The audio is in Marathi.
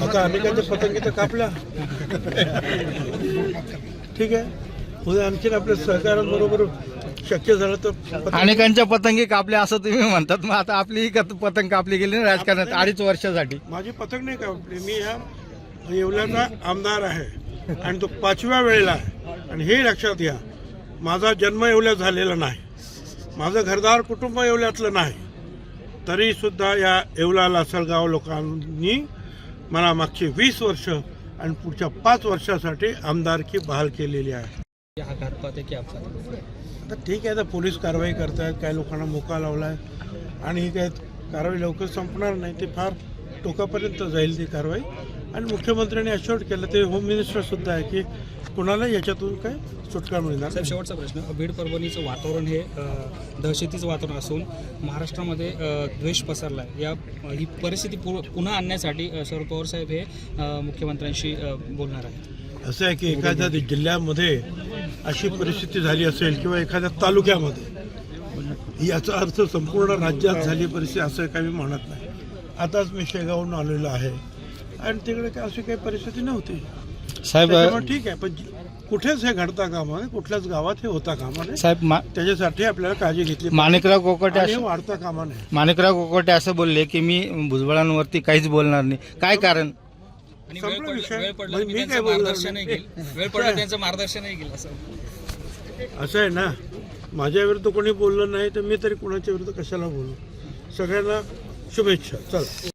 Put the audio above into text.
आता अनेकांच्या पतंगी तर कापल्या, ठीक आहे. उद्या आणखीन आपल्या सहकाऱ्यांबरोबर शक्य झालं तर अनेकांच्या पतंगी कापल्या असं तुम्ही म्हणतात, मग आता आपली पतंग कापली गेली ना राजकारणात 2.5 वर्षासाठी. माझी पतंग नाही कापली. मी ह्या येवल्याचा आमदार आहे आणि तो 5व्या वेळेला आहे. आणि हे लक्षात घ्या, माझा जन्म येवल्यात झालेला नाही, माझं घरदार कुटुंब येवल्यातलं नाही, तरीसुद्धा या येवला लासलगाव लोकांनी मला मागची 20 वर्ष आणि पुढच्या 5 वर्षासाठी आमदारकी बहाल केलेली आहे. हा घातपात आहे की अपघात? आता ठीक आहे, आता पोलीस कारवाई करतायत, काही लोकांना मोका लावला आहे आणि ही काय कारवाई लवकर संपणार नाही, ते फार टोकापर्यंत जाईल ती कारवाई. आणि मुख्यमंत्र्यांनी अश्योर्ड केलं, ते होम मिनिस्टरसुद्धा आहे, की कुणाला याच्यातून काय सुटका मिळणार. साहेब, शेवटचा प्रश्न. बीड परभणीचं वातावरण हे दहशतीचं वातावरण असून महाराष्ट्रामध्ये द्वेष पसरला आहे. ही परिस्थिती पुन्हा आणण्यासाठी शरद पवार साहेब हे मुख्यमंत्र्यांशी बोलणार आहेत. असं आहे की एखाद्या जिल्ह्यामध्ये अशी परिस्थिती झाली असेल किंवा एखाद्या तालुक्यामध्ये, याचा अर्थ संपूर्ण राज्यात झाली परिस्थिती असं काही मी म्हणत नाही. आताच मी शेगावहून आलेलो आहे आणि तिकडे काय अशी काही परिस्थिती नव्हती साहेब. ठीक आहे, पण कुठेच हे घडता कामा नये, कुठल्याच गावात हे होता कामा नये साहेब, त्याच्यासाठी आपल्याला काळजी घेतली. माणिकराव कोकटे वाढता कामा नये. माणिकराव कोकटे असं बोलले की मी भुजबळांवरती काहीच बोलणार नाही. काय कारण? आणि संपला विषय. वेळ पडला मी की काय त्यांचं बोलणार मार्गदर्शनही नाही. घेईल, वेळ पडला त्यांचं मार्गदर्शनही घेईल असं. असं आहे ना, माझ्या विरुद्ध कोणी बोललं नाही तर मी तरी कोणाच्या विरुद्ध कशाला बोलू. सगळ्यांना शुभेच्छा. चला.